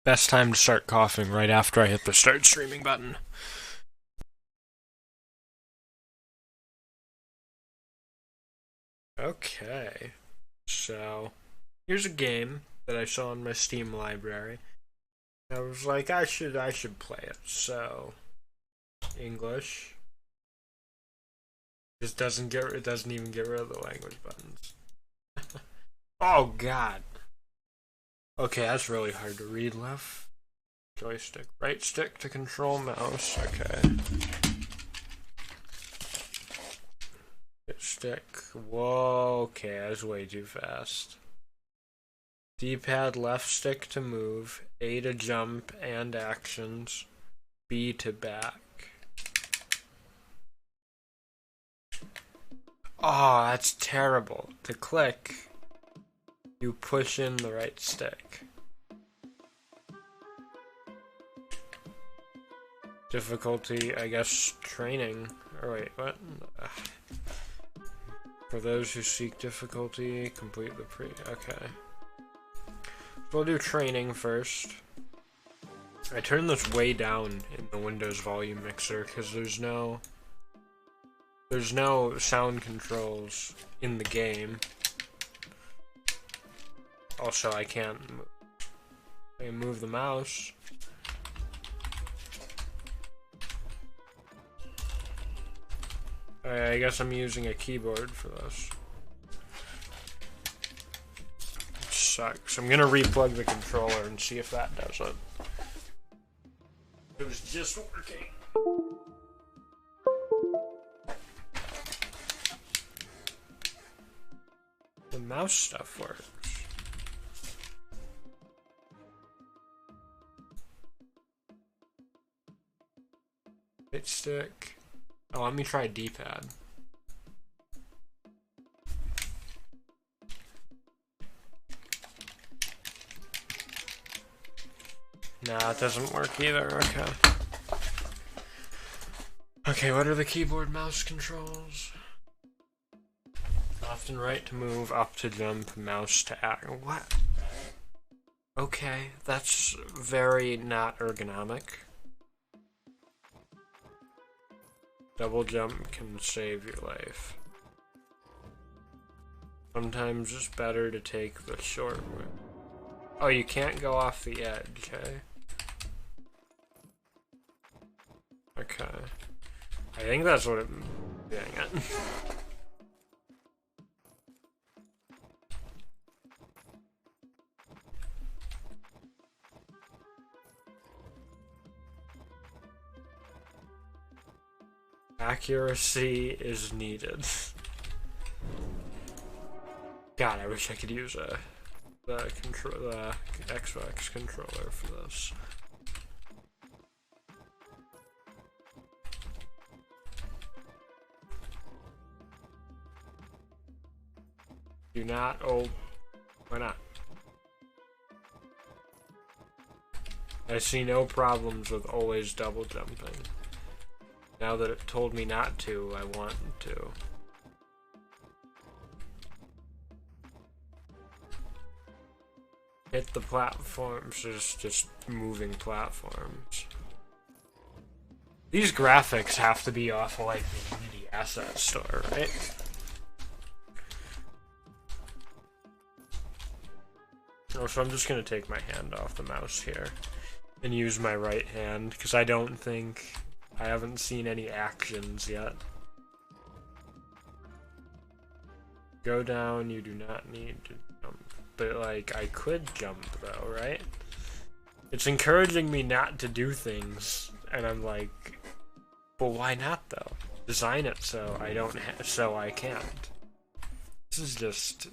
Best time to start coughing right after I hit the start streaming button. Okay, so here's a game that I saw in my Steam library. I was like, I should play it. So English just doesn't even get rid of the language buttons. Oh God. Okay, that's really hard to read. Left joystick, right stick to control mouse. Okay. Hit stick. Whoa. Okay, that's way too fast. D-pad left stick to move, A to jump and actions, B to back. Oh, that's terrible. To click, you push in the right stick. Difficulty, I guess, training. Or wait, what? For those who seek difficulty, complete the Okay. We'll do training first. I turned this way down in the Windows volume mixer because there's no sound controls in the game. Also, I can't move the mouse. I guess I'm using a keyboard for this. It sucks. I'm gonna replug the controller and see if that does it. It was just working. The mouse stuff works. Hit stick. Oh, let me try D-pad. Nah, it doesn't work either. Okay. Okay, what are the keyboard mouse controls? Left and right to move, up to jump, mouse to act. What? Okay, that's very not ergonomic. Double jump can save your life. Sometimes it's better to take the short way. Oh, you can't go off the edge, okay? Okay. I think that's what I'm doing it. Accuracy is needed. God, I wish I could use the Xbox controller for this. Do not. Oh, why not? I see no problems with always double jumping. Now that it told me not to, I want to. Hit the platforms, just moving platforms. These graphics have to be off of like the Unity Asset Store, right? Oh, so I'm just gonna take my hand off the mouse here and use my right hand because I haven't seen any actions yet. Go down, you do not need to jump. But, like, I could jump, though, right? It's encouraging me not to do things, and I'm like, well, why not, though? Design it so I don't so I can't. This is just...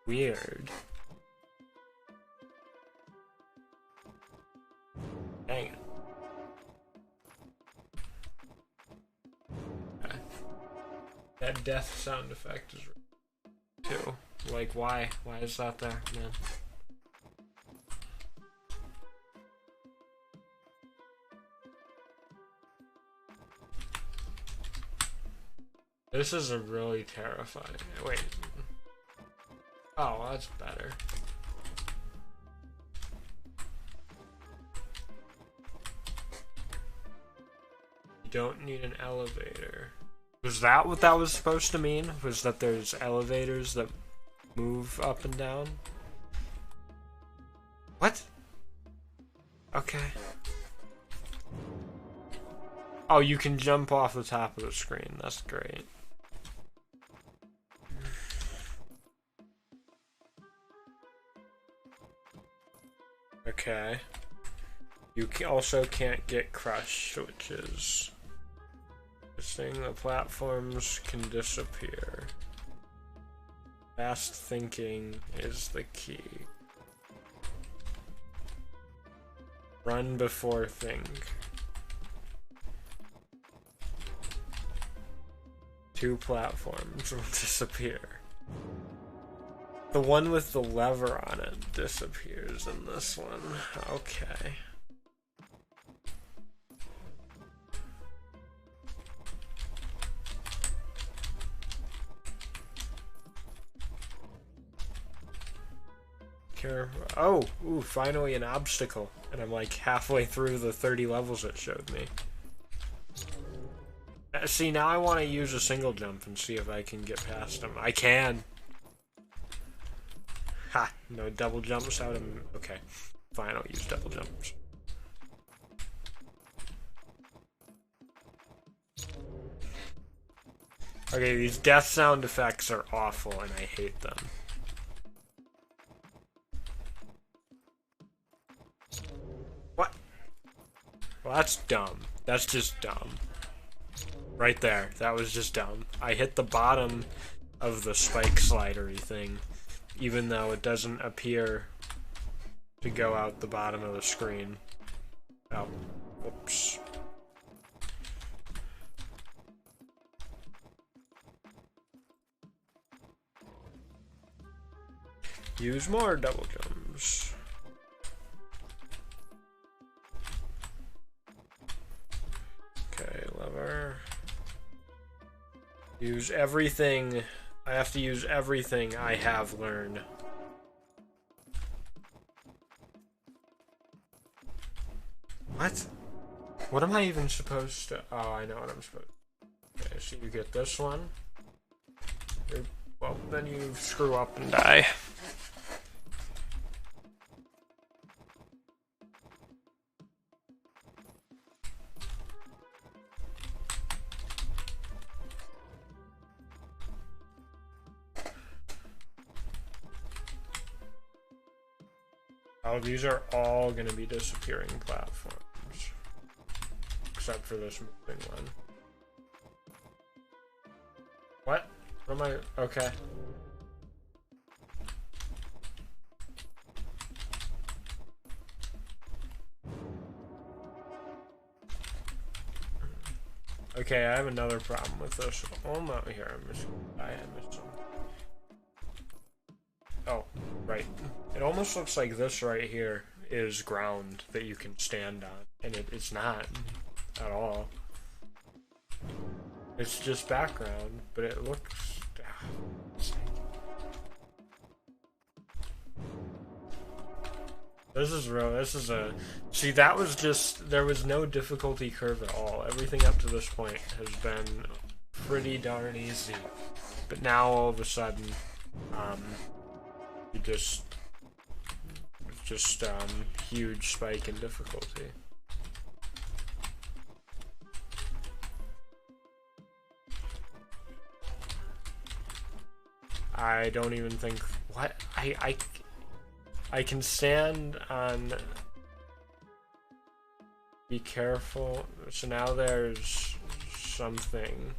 weird. Dang it. Okay. That death sound effect is too. Like, why? Why is that there, man? This is a really terrifying. Wait. Oh, that's better. You don't need an elevator. Was that what that was supposed to mean? Was that there's elevators that move up and down? What? Okay. Oh, you can jump off the top of the screen. That's great. Okay. You also can't get crushed, which is... interesting. The platforms can disappear. Fast thinking is the key. Run before think. 2 platforms will disappear. The one with the lever on it disappears in this one. Okay. Oh, ooh, finally an obstacle. And I'm like halfway through the 30 levels it showed me. See, now I want to use a single jump and see if I can get past them. I can! Ha! No double jumps out of... Okay. Fine, I'll use double jumps. Okay, these death sound effects are awful and I hate them. What? Well, that's dumb. That's just dumb. Right there. That was just dumb. I hit the bottom of the spike slidery thing, even though it doesn't appear to go out the bottom of the screen. Oh, whoops. Use more double jumps. Okay, lever. Use everything. I have to use everything I have learned. What? What am I even supposed to... Oh, I know what I'm supposed to... Okay, so you get this one. Well, then you screw up and die. Oh, these are all gonna be disappearing platforms. Except for this moving one. What? What am I... Okay. Okay, I have another problem with this. Oh no, here, I missed some. Oh, right. It almost looks like this right here is ground that you can stand on, and it's not at all. It's just background, but it looks... This is real. This is a... See, that was just... There was no difficulty curve at all. Everything up to this point has been pretty darn easy. But now, all of a sudden, you just huge spike in difficulty. I don't even think... What? I can stand on... Be careful. So now there's something.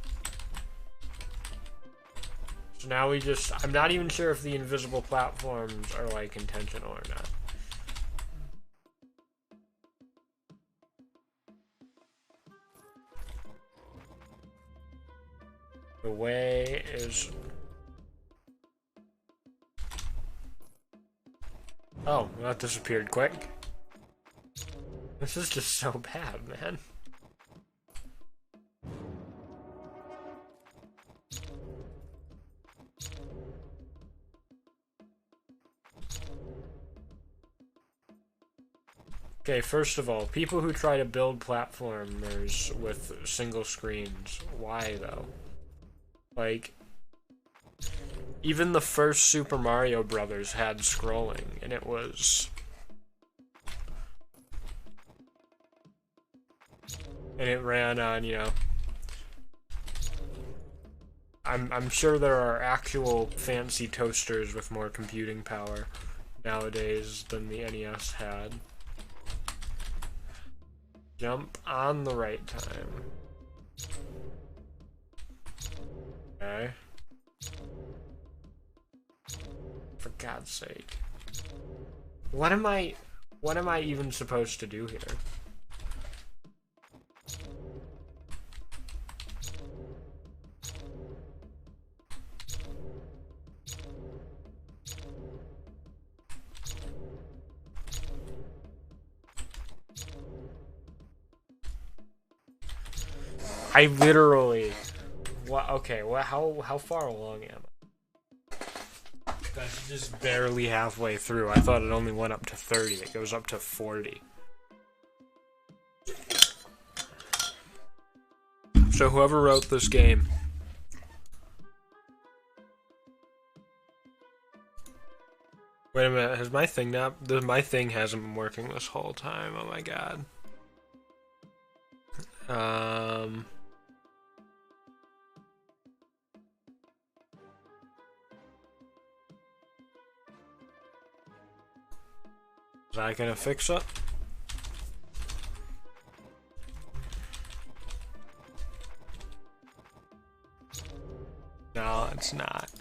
So now we just... I'm not even sure if the invisible platforms are like intentional or not. The way is... Oh, well, that disappeared quick. This is just so bad, man. Okay, first of all, people who try to build platformers with single screens, why though? Like, even the first Super Mario Brothers had scrolling, and it was... And it ran on, you know... I'm sure there are actual fancy toasters with more computing power nowadays than the NES had. Jump on the right time. Okay. For God's sake. What am I even supposed to do here? I literally... What? Okay, well, how far along am I? That's just barely halfway through. I thought it only went up to 30. It goes up to 40. So whoever wrote this game... Wait a minute, has my thing not... My thing hasn't been working this whole time, oh my god. Is that gonna fix it? No, it's not.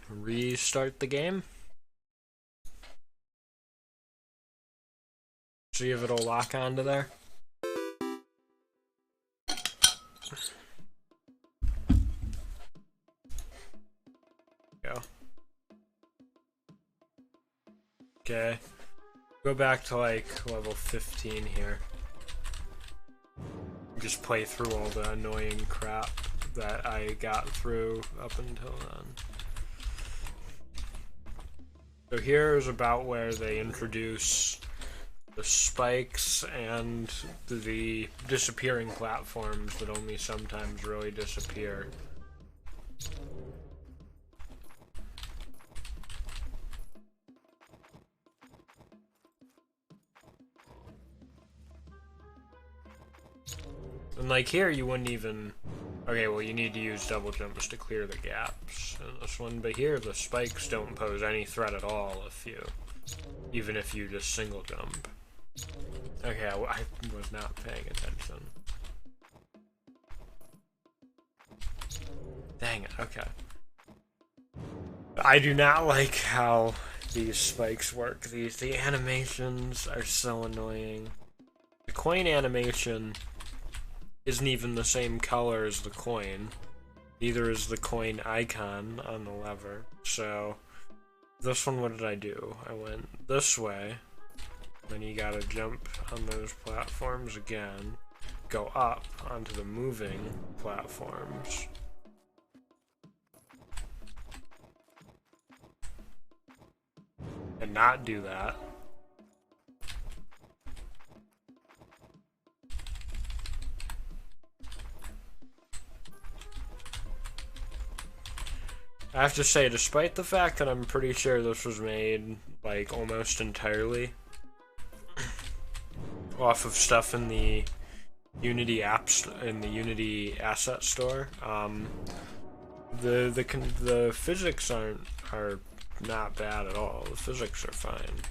Restart the game. See if it'll lock onto there. Go. Okay. Go back to like level 15 here. Just play through all the annoying crap that I got through up until then. So here is about where they introduce the spikes and the disappearing platforms that only sometimes really disappear. And like here you wouldn't even... Okay, well you need to use double jumps to clear the gaps in this one, but here the spikes don't pose any threat at all even if you just single jump. Okay, I was not paying attention. Dang it, okay. I do not like how these spikes work. The animations are so annoying. The coin animation isn't even the same color as the coin. Neither is the coin icon on the lever. So, this one, what did I do? I went this way. Then you gotta jump on those platforms again. Go up onto the moving platforms. And not do that. I have to say, despite the fact that I'm pretty sure this was made, like, almost entirely off of stuff in the Unity apps, in the Unity asset store, the physics are not bad at all. The physics are fine.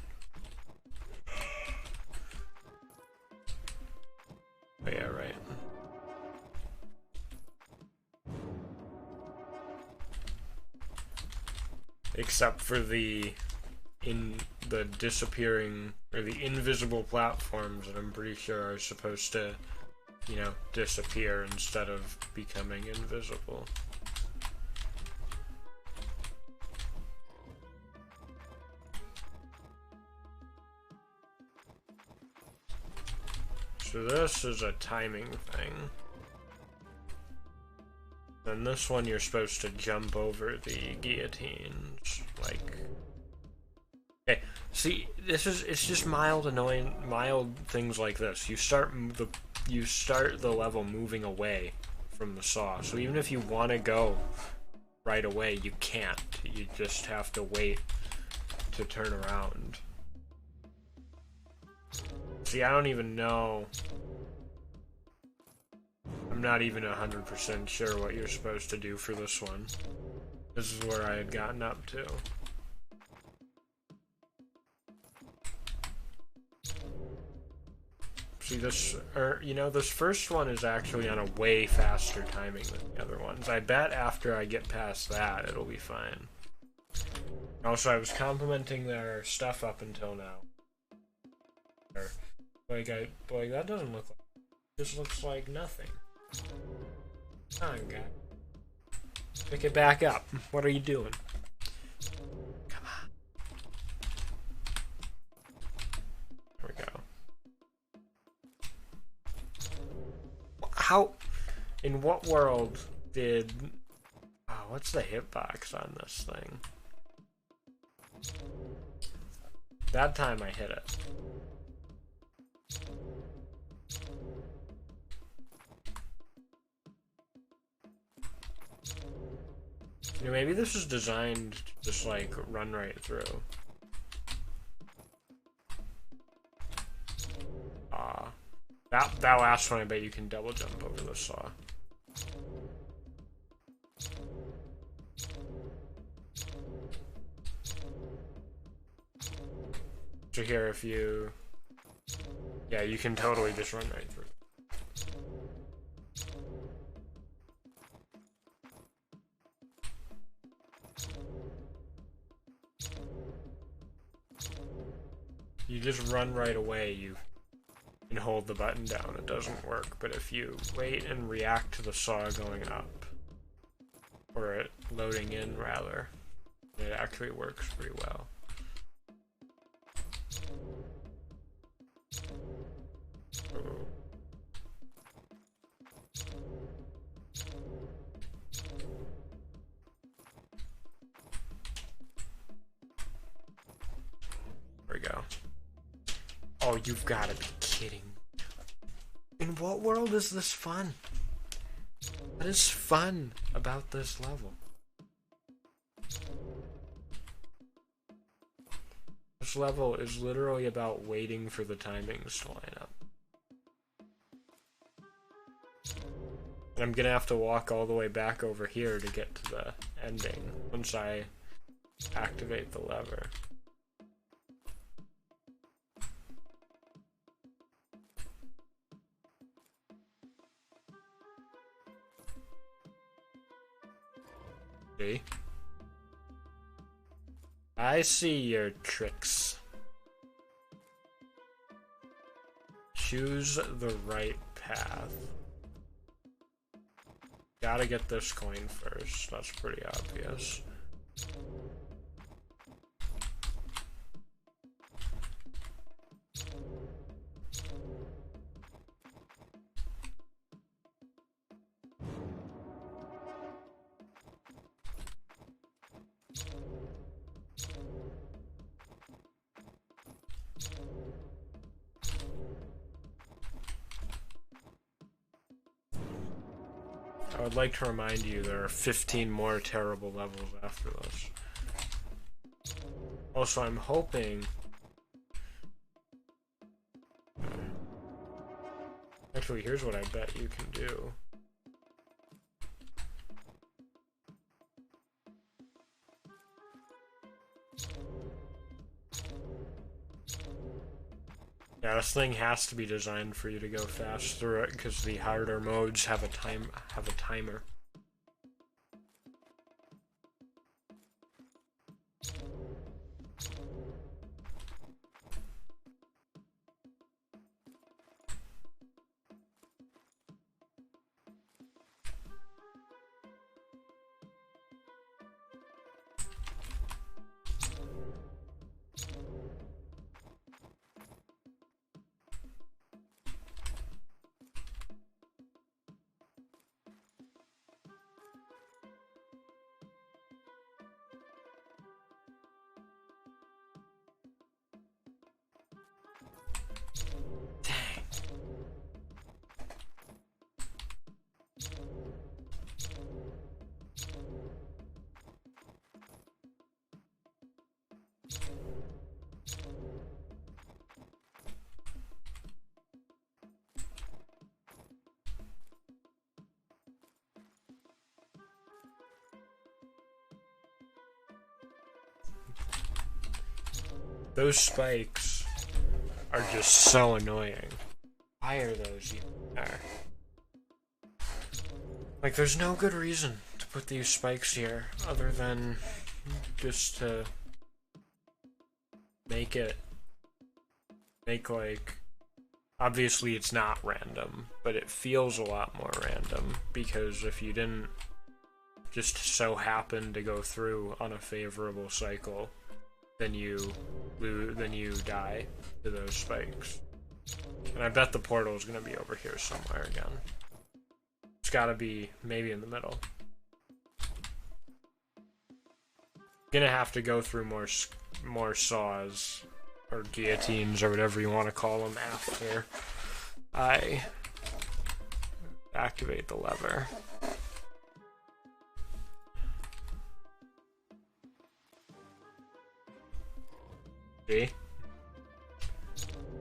But yeah, right. Except for the disappearing or the invisible platforms that I'm pretty sure are supposed to, you know, disappear instead of becoming invisible. So this is a timing thing. Then this one you're supposed to jump over the guillotines, like... Okay, See, it's just mild annoying, mild things like this. You start the level moving away from the saw. So even if you want to go right away, you can't. You just have to wait to turn around. See, I don't even know. I'm not even 100% sure what you're supposed to do for this one. This is where I had gotten up to. See, this, you know, this first one is actually on a way faster timing than the other ones. I bet after I get past that, it'll be fine. Also, I was complimenting their stuff up until now. Like, that doesn't look like, this looks like nothing. Come on, guy. Pick it back up. What are you doing? Come on. There we go. How, in what world did, oh, what's the hitbox on this thing? That time I hit it. You know, maybe this is designed to just like run right through. That last one, I bet you can double jump over the saw. So here, if you, yeah, you can totally just run right through. You just run right away, you can hold the button down, it doesn't work. But if you wait and react to the saw going up, or it loading in rather, it actually works pretty well. There we go. Oh, you've got to be kidding. In what world is this fun? What is fun about this level? This level is literally about waiting for the timings to line up. And I'm gonna have to walk all the way back over here to get to the ending once I activate the lever. See? I see your tricks. Choose the right path. Gotta get this coin first. That's pretty obvious. I would like to remind you there are 15 more terrible levels after this. Also, I'm hoping... Actually, here's what I bet you can do. Yeah, this thing has to be designed for you to go fast through it because the harder modes have a timer. Those spikes are just so annoying. Why are those even there? Like, there's no good reason to put these spikes here other than just to make like, obviously it's not random, but it feels a lot more random, because if you didn't just so happen to go through on a favorable cycle, then you die to those spikes. And I bet the portal is going to be over here somewhere again. It's got to be maybe in the middle. Gonna have to go through more saws or guillotines or whatever you want to call them after I activate the lever. See?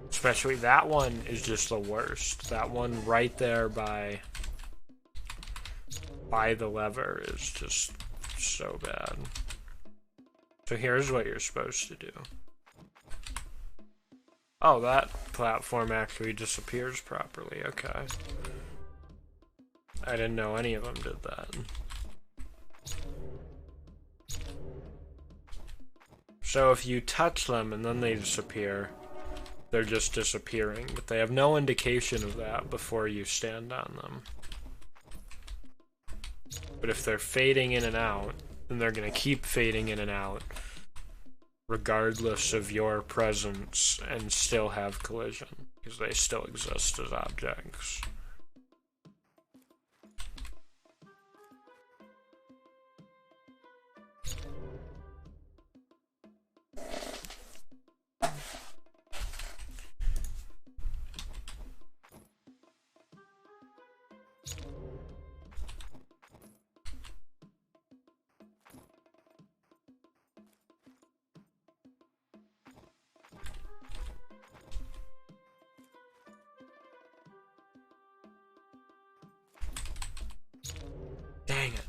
Especially that one is just the worst. That one right there by the lever is just so bad. So here's what you're supposed to do. Oh, that platform actually disappears properly. Okay. I didn't know any of them did that. So if you touch them and then they disappear, they're just disappearing, but they have no indication of that before you stand on them. But if they're fading in and out, then they're going to keep fading in and out regardless of your presence and still have collision, because they still exist as objects. Dang it.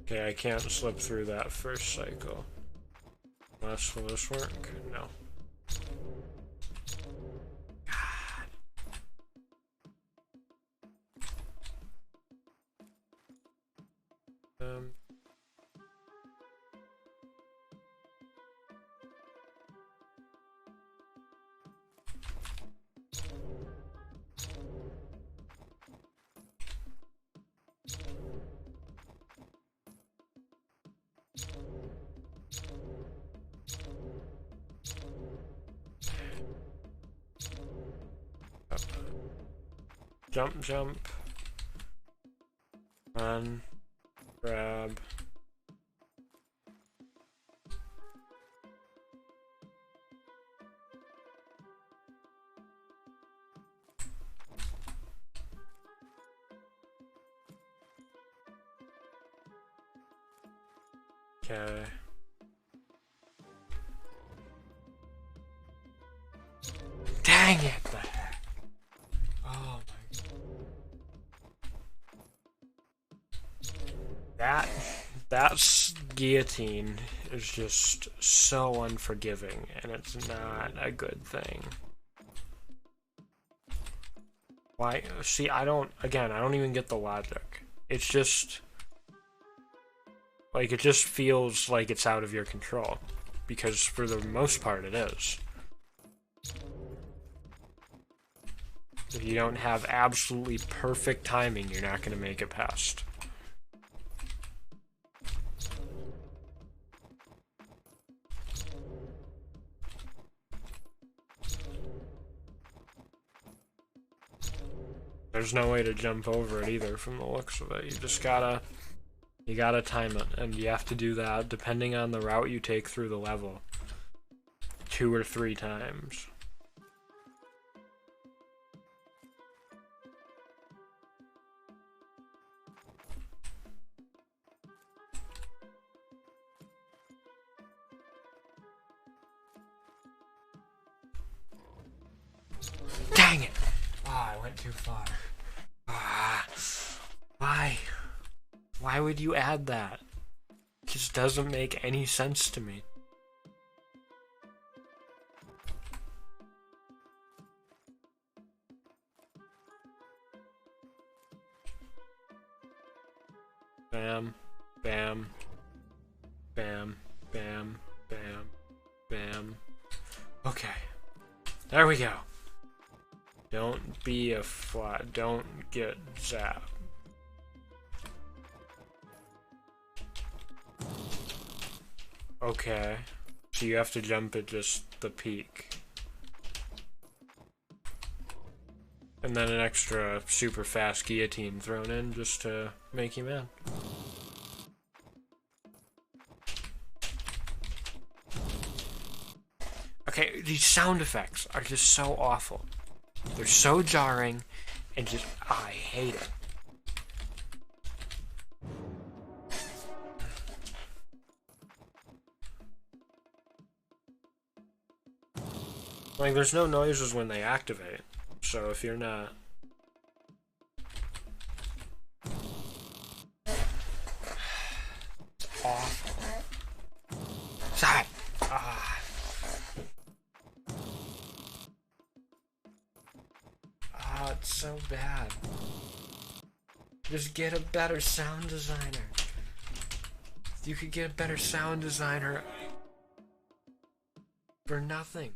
Okay, I can't slip through that first cycle. Unless, will this work? No. God. Jump, jump. Run. Grab. Okay. Dang it! The heck. Oh my. That guillotine is just so unforgiving, and it's not a good thing. Why? See, I don't even get the logic. It's just, like, it just feels like it's out of your control, because for the most part it is. If you don't have absolutely perfect timing, you're not going to make it past. There's no way to jump over it either from the looks of it. You gotta time it, and you have to do that depending on the route you take through the level 2 or 3 times. Dang it! Ah, I went too far. Why? Why would you add that? It just doesn't make any sense to me. Bam, bam, bam, bam, bam, bam. Okay. There we go. Don't be a flat. Don't get zapped. Okay. So you have to jump at just the peak. And then an extra super fast guillotine thrown in just to make you mad. Okay, these sound effects are just so awful. They're so jarring and just, I hate it. Like, there's no noises when they activate. So if you're not... Awful. Stop it! Ah. Ah, it's so bad. Just get a better sound designer. You could get a better sound designer for nothing.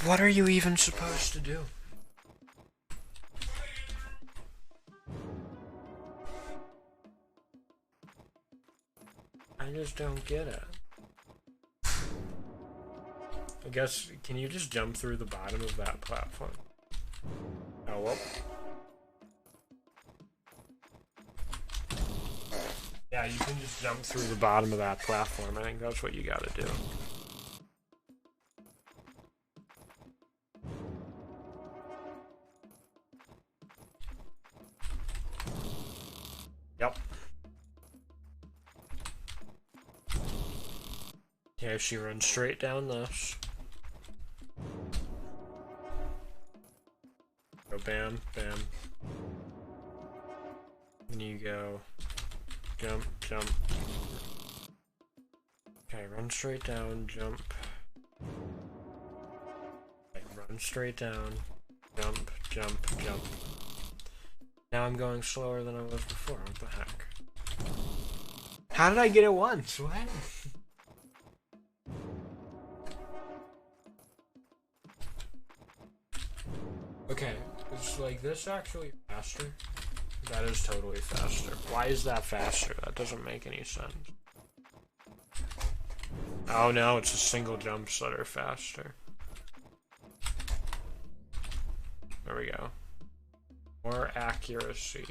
What are you even supposed to do? I just don't get it. I guess, can you just jump through the bottom of that platform? Oh, well. Yeah, you can just jump through the bottom of that platform. I think that's what you gotta do. Yep. Yeah, she runs straight down this. Go bam, bam. Then you go jump, jump. Okay, run straight down, jump. Okay, run straight down, jump, jump, jump. Now I'm going slower than I was before. What the heck? How did I get it once? What? Okay, is like this actually faster? That is totally faster. Why is that faster? That doesn't make any sense. Oh no, it's the single jumps that are faster. There we go. More accuracy.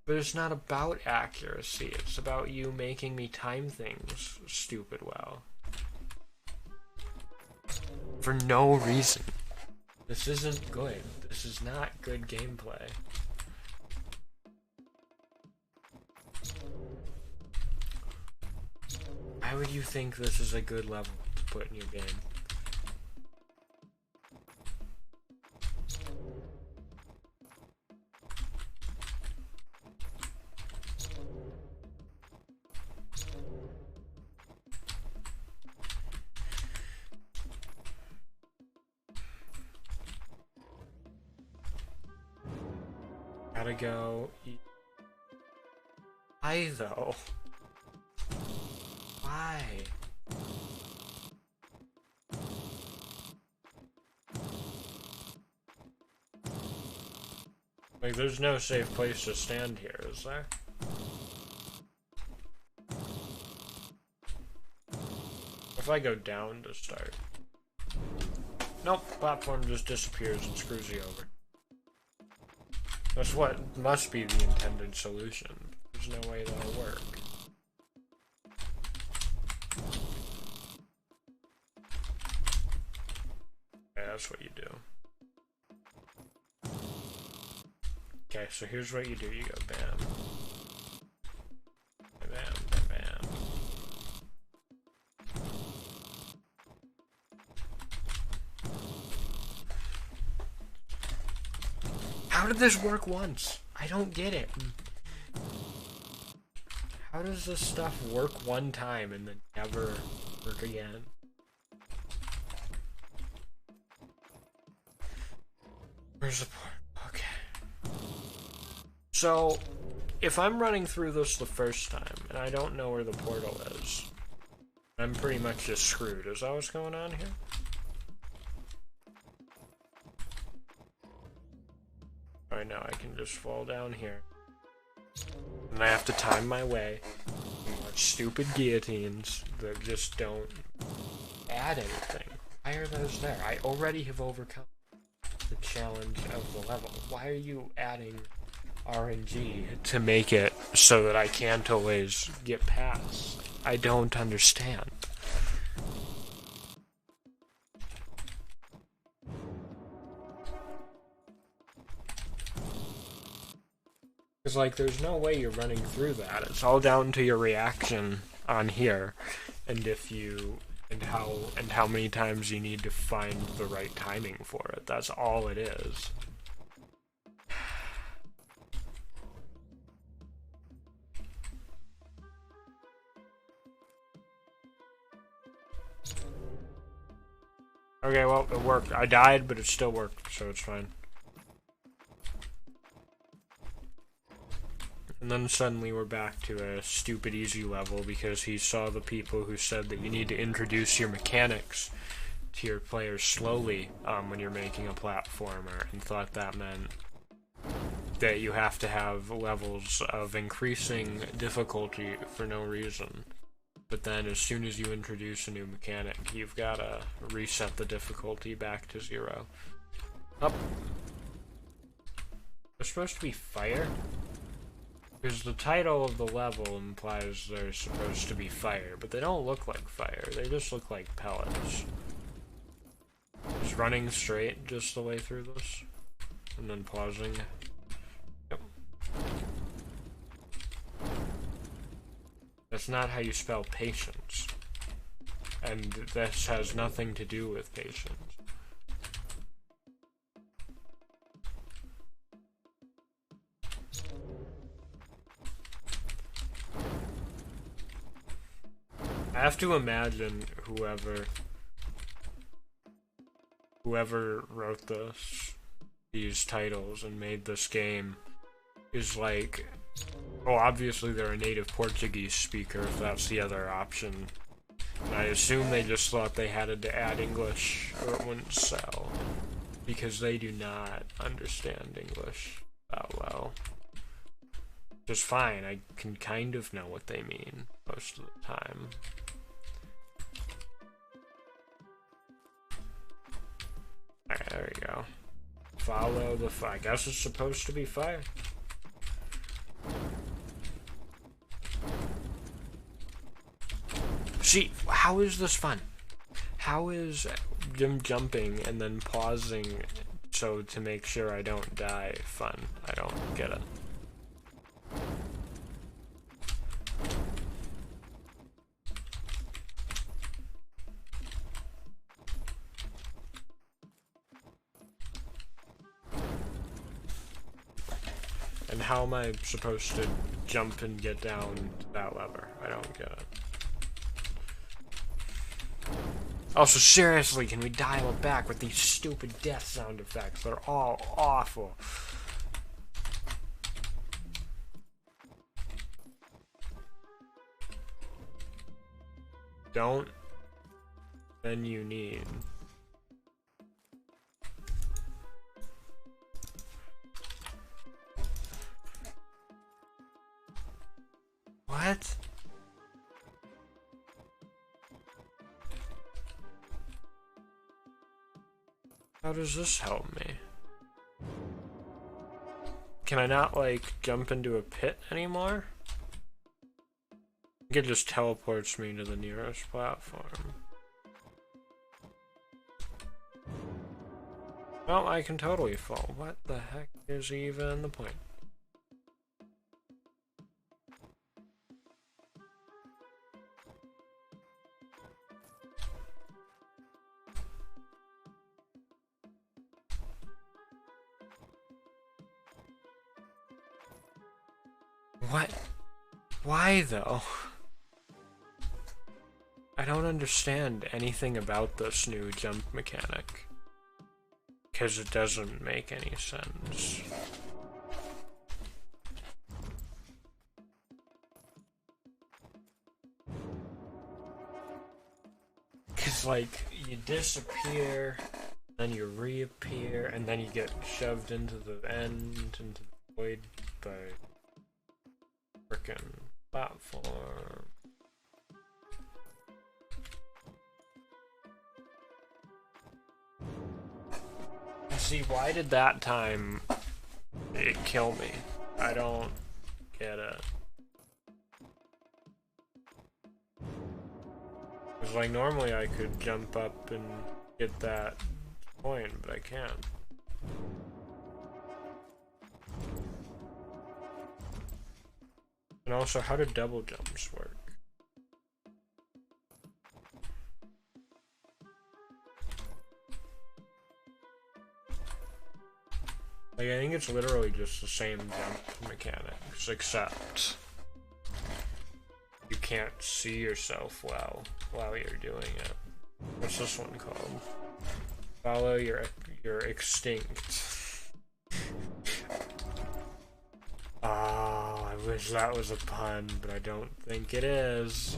But it's not about accuracy, it's about you making me time things stupid well. For no reason. This isn't good. This is not good gameplay. Why would you think this is a good level to put in your game? Gotta go. Why though? Why? Like, there's no safe place to stand here, is there? If I go down to start. Nope, platform just disappears and screws you over. That's what must be the intended solution. There's no way that'll work. Okay, that's what you do. Okay, so here's what you do. You go bam. Bam, bam, bam. How did this work once? I don't get it. How does this stuff work one time and then never work again? Where's the port? Okay. So, if I'm running through this the first time and I don't know where the portal is, I'm pretty much just screwed. Is that what's going on here? Alright, now I can just fall down here. And I have to time my way and watch stupid guillotines that just don't add anything. Why are those there? I already have overcome the challenge of the level. Why are you adding RNG to make it so that I can't always get past? I don't understand. Because, like, there's no way you're running through that. It's all down to your reaction on here, and if you, and how many times you need to find the right timing for it. That's all it is. Okay, well, it worked. I died, but it still worked, so it's fine. And then suddenly we're back to a stupid easy level because he saw the people who said that you need to introduce your mechanics to your players slowly when you're making a platformer, and thought that meant that you have to have levels of increasing difficulty for no reason. But then as soon as you introduce a new mechanic, you've got to reset the difficulty back to 0. Up. There's supposed to be fire? Because the title of the level implies they're supposed to be fire, but they don't look like fire, they just look like pellets. Just running straight just the way through this, and then pausing. Yep. That's not how you spell patience, and this has nothing to do with patience. I have to imagine whoever wrote these titles and made this game is like, oh, obviously they're a native Portuguese speaker if that's the other option. And I assume they just thought they had to add English or it wouldn't sell, because they do not understand English that well. Which is fine, I can kind of know what they mean most of the time. Alright, there we go. Follow the fire. I guess it's supposed to be fire. See, how is this fun? How is them jumping and then pausing so to make sure I don't die fun? I don't get it. And how am I supposed to jump and get down to that lever? I don't get it. Also, seriously, can we dial it back with these stupid death sound effects? They're all awful. Don't. Then you need. What? How does this help me? Can I not, like, jump into a pit anymore? I think it just teleports me to the nearest platform. Well, I can totally fall. What the heck is even the point? What? Why, though? I don't understand anything about this new jump mechanic. Because it doesn't make any sense. Because, like, you disappear, then you reappear, and then you get shoved into the end, into the void by frickin' platform. See, why did that time it kill me? I don't get it. Because, like, normally I could jump up and get that point, but I can't. And also, how do double jumps work? Like, I think it's literally just the same jump mechanics, except you can't see yourself well while you're doing it. What's this one called? Follow your extinct. Oh, I wish that was a pun, but I don't think it is.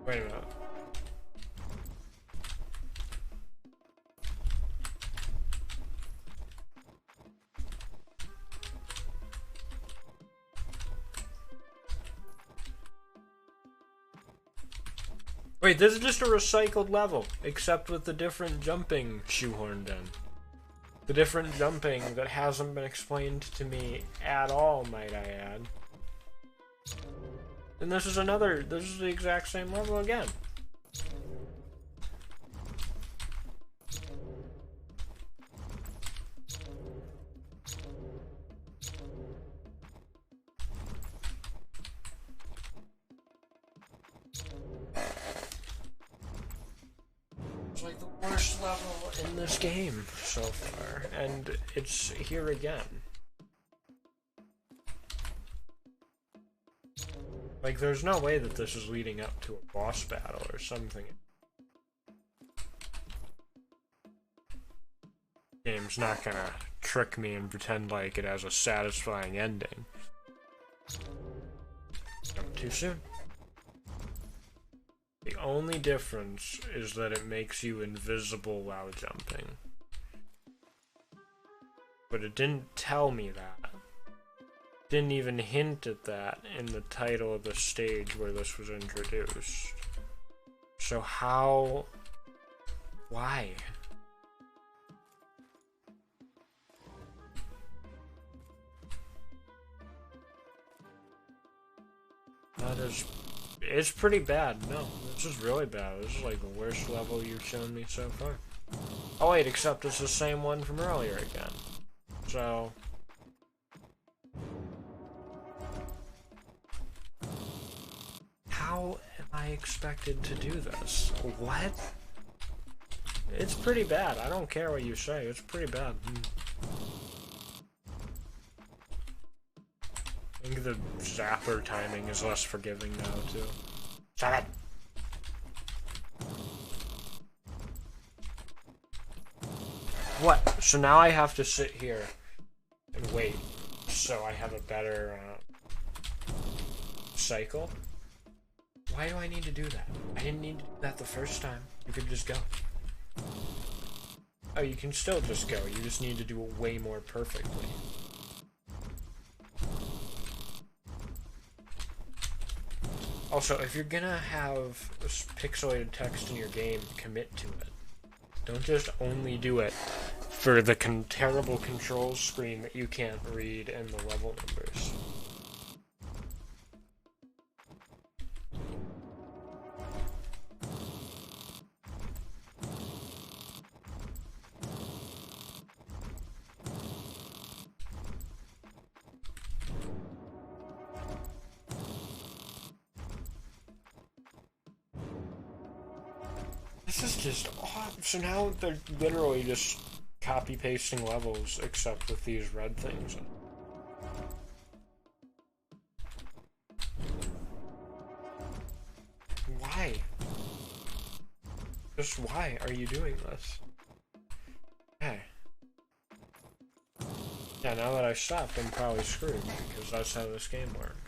Wait a minute. Wait, this is just a recycled level, except with the different jumping shoehorned in. The different jumping that hasn't been explained to me at all, might I add. And this is the exact same level again. Like the worst level in this game so far, and it's here again. Like, there's no way that this is leading up to a boss battle or something. Game's not gonna trick me and pretend like it has a satisfying ending. Jump too soon. The only difference is that it makes you invisible while jumping. But it didn't tell me that. Didn't even hint at that in the title of the stage where this was introduced. So how... why? That is... it's pretty bad. No, this is really bad. This is like the worst level you've shown me so far. Oh wait, except it's the same one from earlier again. So... how am I expected to do this? What? It's pretty bad. I don't care what you say. It's pretty bad. I think the zapper timing is less forgiving now, too. Shut it! What? So now I have to sit here and wait so I have a better cycle? Why do I need to do that? I didn't need to do that the first time. You could just go. Oh, you can still just go. You just need to do it way more perfectly. Also, if you're gonna have pixelated text in your game, commit to it. Don't just only do it for the terrible control screen that you can't read and the level numbers. This is just odd. So now they're literally just copy-pasting levels, except with these red things. Why? Just why are you doing this? Okay. Yeah, now that I stopped, I'm probably screwed, because that's how this game works.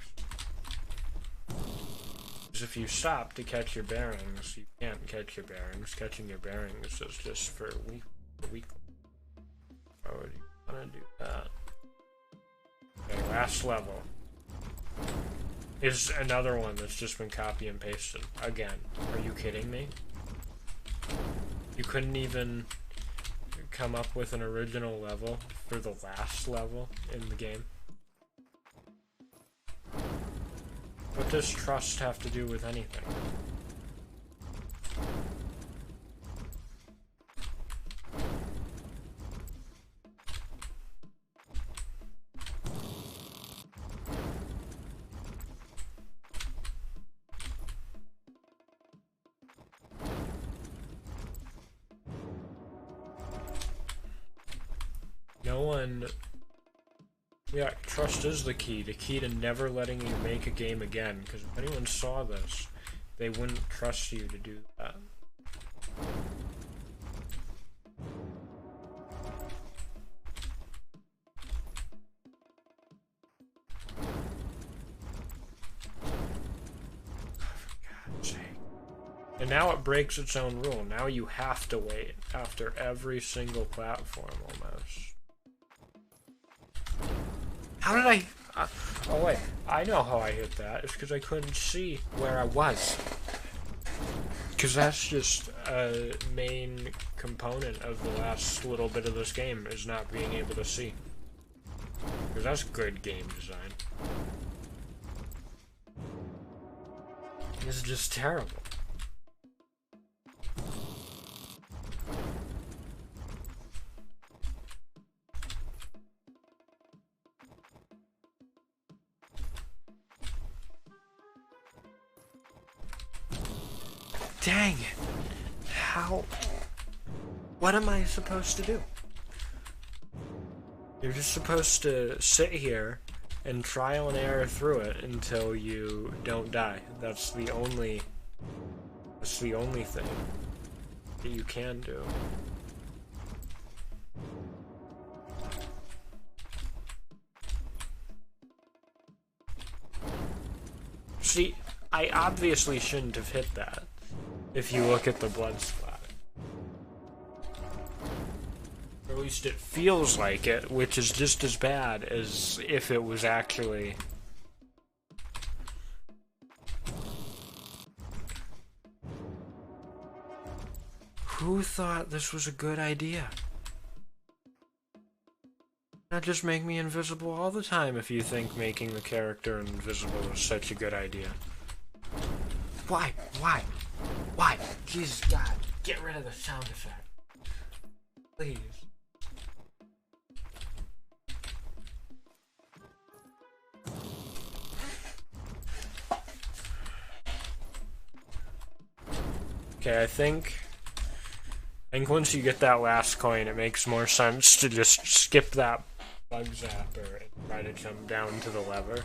If you stop to catch your bearings, you can't catch your bearings. Catching your bearings is just for a week. Why would you want to do that? Okay, last level is another one that's just been copy and pasted. Again, are you kidding me? You couldn't even come up with an original level for the last level in the game? What does trust have to do with anything? No one... Yeah, trust is the key to never letting you make a game again, because if anyone saw this, they wouldn't trust you to do that. For God's sake. And now it breaks its own rule. Now you have to wait after every single platform, almost. How did I... oh wait, I know how I hit that. It's because I couldn't see where I was. Because that's just a main component of the last little bit of this game, is not being able to see. Because that's good game design. This is just terrible. Dang it. How? What am I supposed to do? You're just supposed to sit here and trial and error through it until you don't die. That's the only thing that you can do. See, I obviously shouldn't have hit that. If you look at the blood splatter. Or at least it feels like it, which is just as bad as if it was actually... Who thought this was a good idea? Not just make me invisible all the time if you think making the character invisible is such a good idea. Why? Why? Why? Jesus God, get rid of the sound effect. Please. Okay, I think once you get that last coin, it makes more sense to just skip that bug zapper and try to jump down to the lever.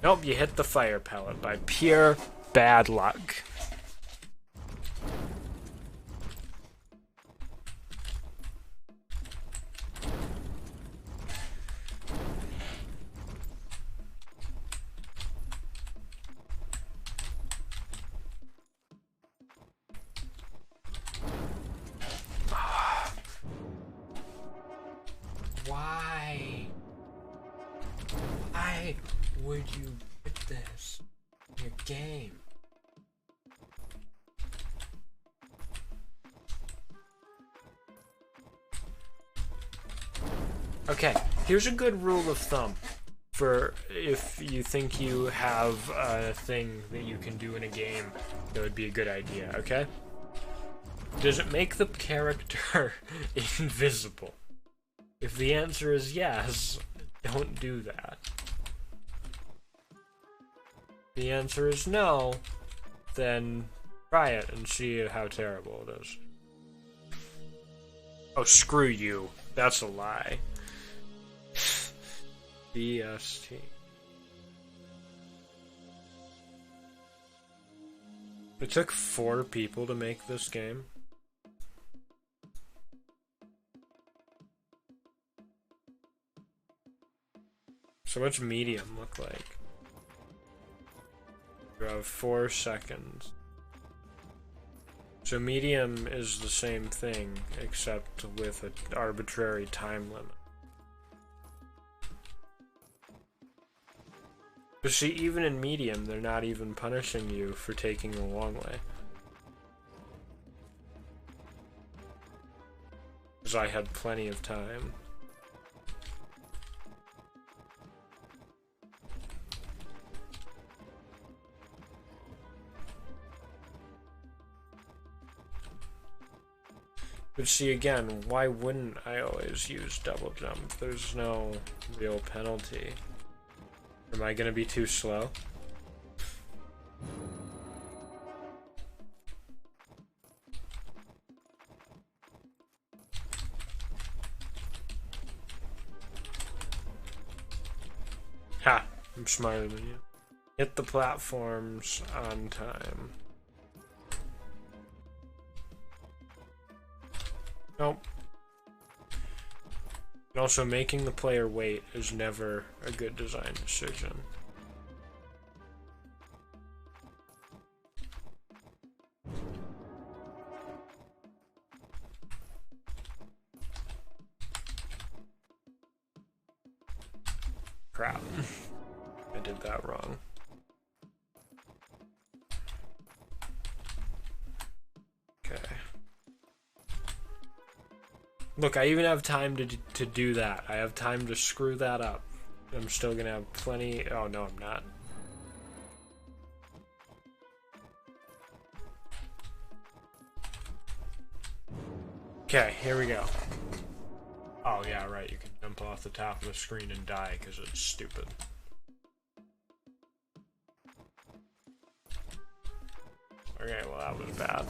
Nope, you hit the fire pellet by pure bad luck. Why? Why would you put this in your game? Okay, here's a good rule of thumb for if you think you have a thing that you can do in a game that would be a good idea, okay? Does it make the character invisible? If the answer is yes, don't do that. If the answer is no, then try it and see how terrible it is. Oh, screw you. That's a lie. BST. It took 4 people to make this game. So what's medium look like? You have 4 seconds. So medium is the same thing, except with an arbitrary time limit. But see, even in medium, they're not even punishing you for taking the long way. Because I had plenty of time. But see, again, why wouldn't I always use double jump? There's no real penalty. Am I gonna be too slow? Ha! I'm smarter than you. Hit the platforms on time. Nope. And also, making the player wait is never a good design decision. Crap. I did that wrong. Okay. Look, I even have time to do that. I have time to screw that up. I'm still gonna have plenty. Oh no, I'm not. Okay, here we go. Oh yeah, right. You can jump off the top of the screen and die because it's stupid. Okay, well that was bad.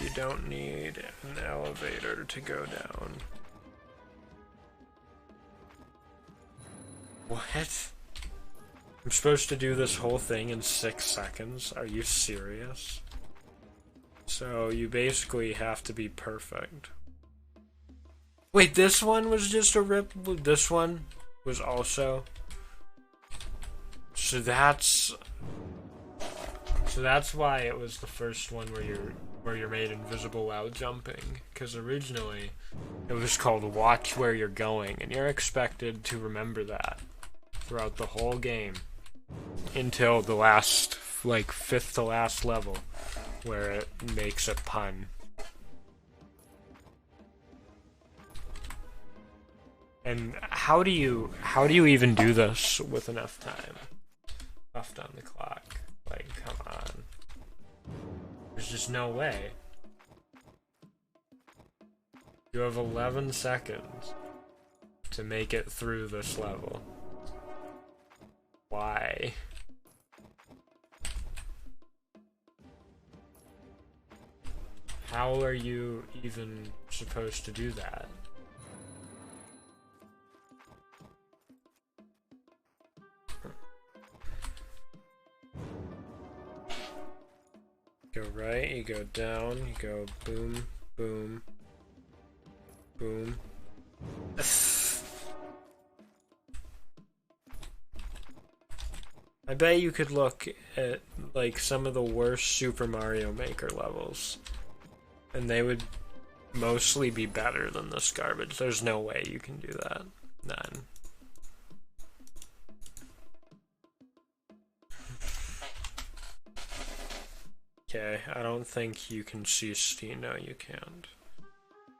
You don't need an elevator to go down. What? I'm supposed to do this whole thing in 6 seconds? Are you serious? So you basically have to be perfect. Wait, this one was just a rip? This one was also... So that's why it was the first one where you're made invisible while jumping, because originally it was called Watch Where You're Going, and you're expected to remember that throughout the whole game until the last, like, 5th to last level, where it makes a pun. And how do you even do this with enough time left on the clock? Like, come on. There's just no way. You have 11 seconds to make it through this level. Why? How are you even supposed to do that? Go right, you go down, you go boom, boom, boom. I bet you could look at like some of the worst Super Mario Maker levels, and they would mostly be better than this garbage. There's no way you can do that. None. Okay, I don't think you can see Steam. No, you can't.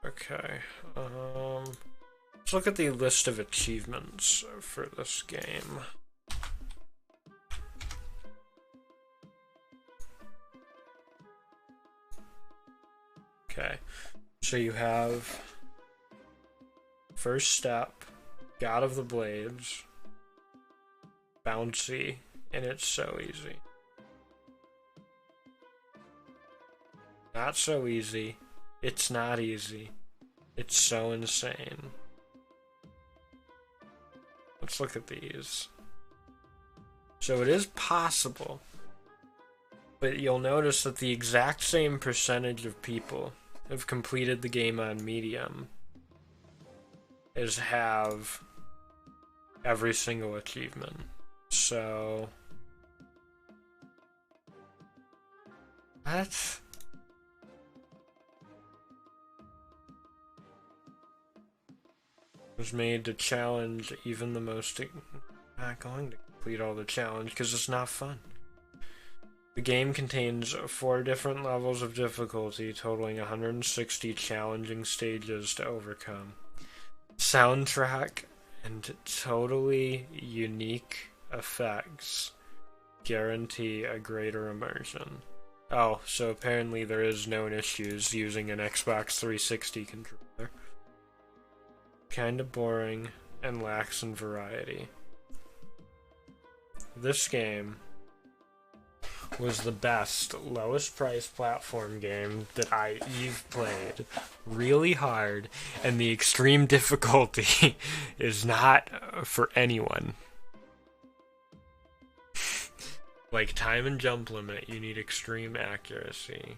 Okay, let's look at the list of achievements for this game. Okay, so you have First Step, God of the Blades, Bouncy, and It's So Easy. Not so easy. It's not easy. It's so insane. Let's look at these. So it is possible, but you'll notice that the exact same percentage of people have completed the game on medium as have every single achievement. So that's was made to challenge even the most. Not going to complete all the challenge because it's not fun. The game contains 4 different levels of difficulty, totaling 160 challenging stages to overcome. Soundtrack and totally unique effects guarantee a greater immersion. Oh, so apparently there is known issues using an Xbox 360 controller. Kinda boring and lacks in variety. This game was the best, lowest price platform game that I've played. Really hard, and the extreme difficulty is not for anyone. Like time and jump limit, you need extreme accuracy.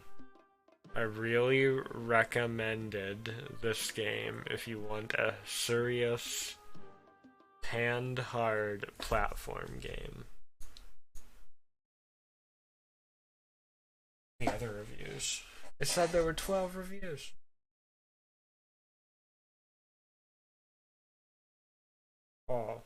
I really recommended this game if you want a serious, hand-hard platform game. The other reviews. It said there were 12 reviews. Oh.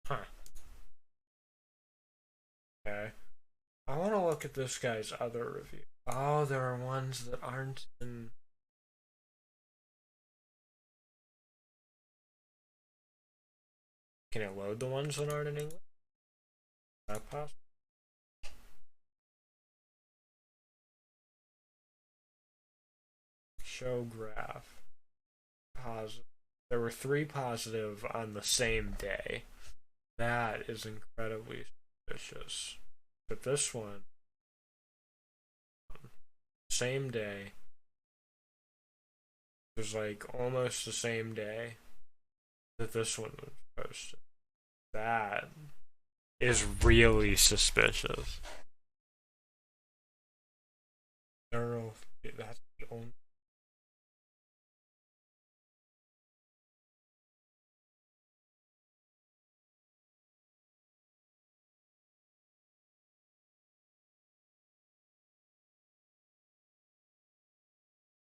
Huh. Okay. I want to look at this guy's other review. Oh, there are ones that aren't in. Can it load the ones that aren't in English? Is that possible? Show graph. Positive. There were 3 positive on the same day. That is incredibly suspicious. But this one, same day, it was like almost the same day that this one was posted. That is really suspicious. That's the only.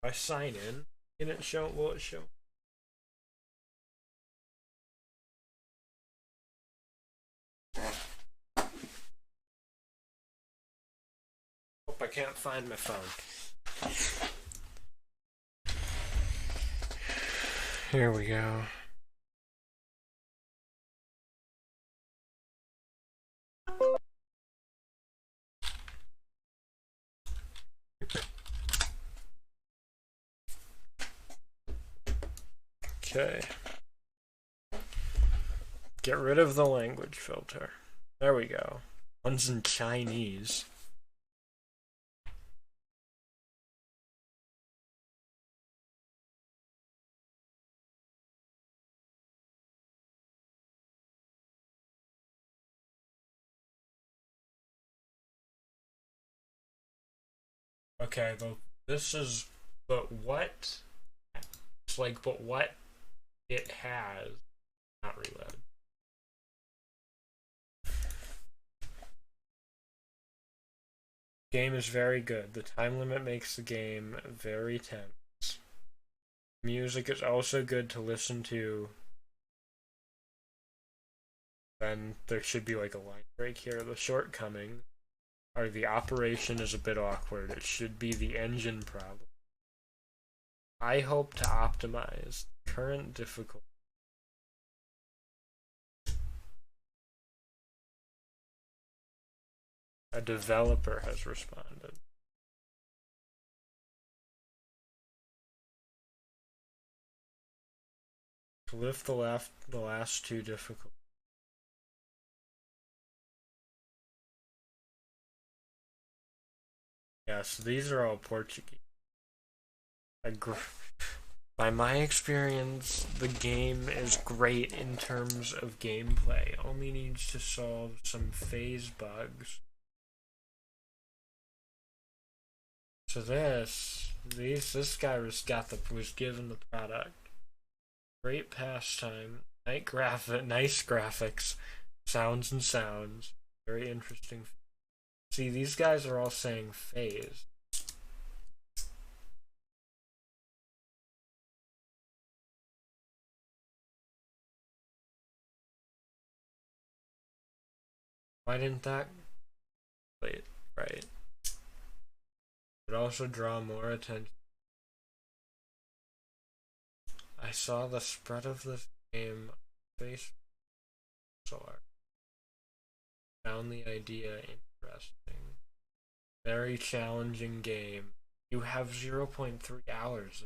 If I sign in, can it show? Will it show? Hope I can't find my phone. Here we go. Okay. Get rid of the language filter. There we go. One's in Chinese. Okay, this is, but what? It's like, but what it has. Not reload. Game is very good. The time limit makes the game very tense. Music is also good to listen to. Then there should be like a line break here. The shortcoming are the operation is a bit awkward. It should be the engine problem. I hope to optimize current difficulty. A developer has responded. To lift the last two difficulties. Yes, these are all Portuguese. By my experience, the game is great in terms of gameplay. Only needs to solve some phase bugs. So this guy was given the product. Great pastime, nice graphics, sounds and sounds. Very interesting. See, these guys are all saying phase. Why didn't that? Wait, right. But also draw more attention. I saw the spread of this game on Facebook. Found the idea interesting. Very challenging game. You have 0.3 hours.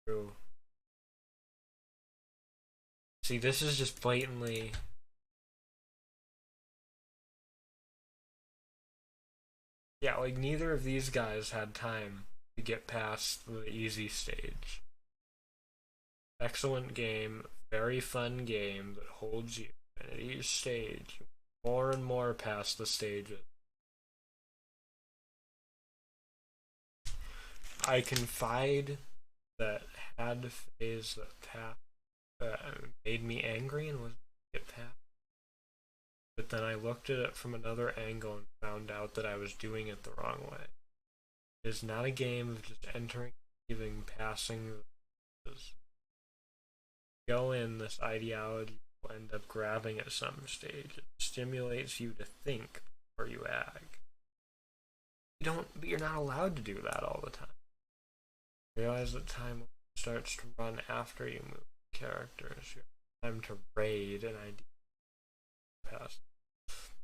True. See, this is just blatantly. Yeah, like neither of these guys had time to get past the easy stage. Excellent game, very fun game that holds you. And at each stage, more and more past the stages. I confide that had phase that made me angry and was get past. But then I looked at it from another angle and found out that I was doing it the wrong way. It is not a game of just entering, leaving, passing. Go in, this ideology will end up grabbing at some stage. It stimulates you to think before you act. You're not allowed to do that all the time. Realize that time starts to run after you move characters. You have time to raid an idea. Past.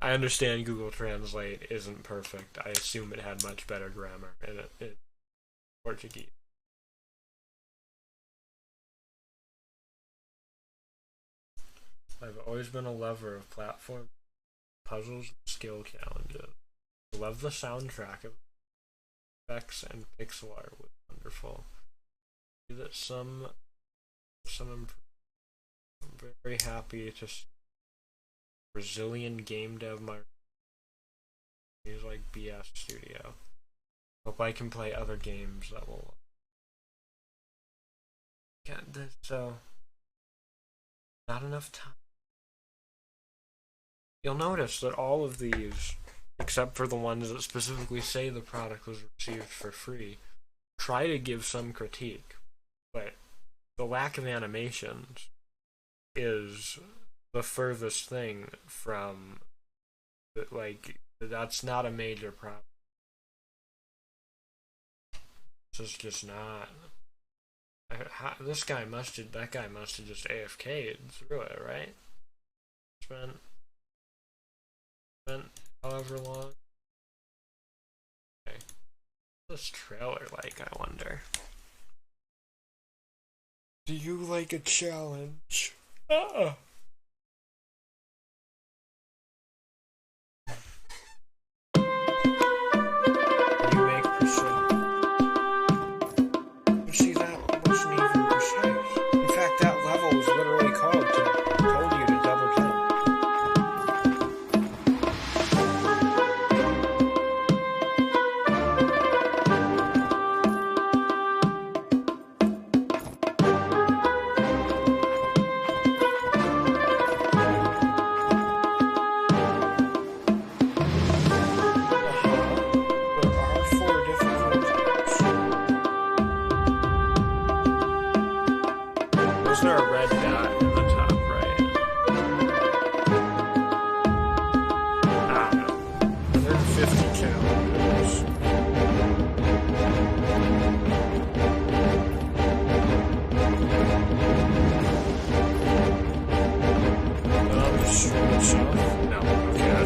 I understand Google Translate isn't perfect. I assume it had much better grammar in Portuguese. I've always been a lover of platform puzzles and skill challenges. I love the soundtrack of effects and pixel art was wonderful. That some I'm very happy to see Brazilian game dev market. He's like BS Studio. Hope I can play other games that will get this. So not enough time. You'll notice that all of these, except for the ones that specifically say the product was received for free, try to give some critique, but the lack of animations is the furthest thing from, like, that's not a major problem. This is just not. That guy must have just AFK'd through it, right? Spent however long. Okay. What's this trailer like, I wonder? Do you like a challenge?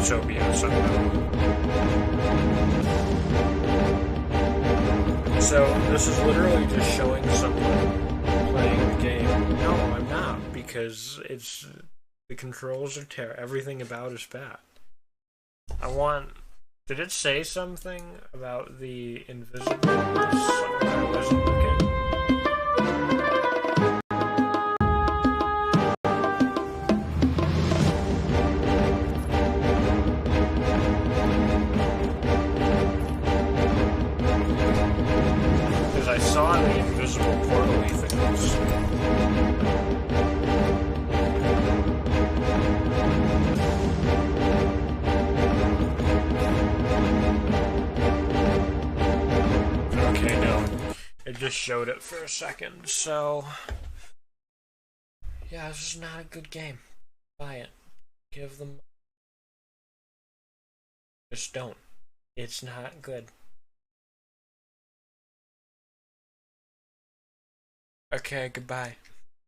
let's hope he has something. So, this is literally just showing someone playing the game. No, I'm not, because the controls are terrible. Everything about is bad. Did it say something about the invisibleness when I wasn't looking? Because I saw the invisible portal-y things. Okay, no. It just showed it for a second, so... Yeah, this is not a good game. Buy it. Give them... Just don't. It's not good. Okay, goodbye.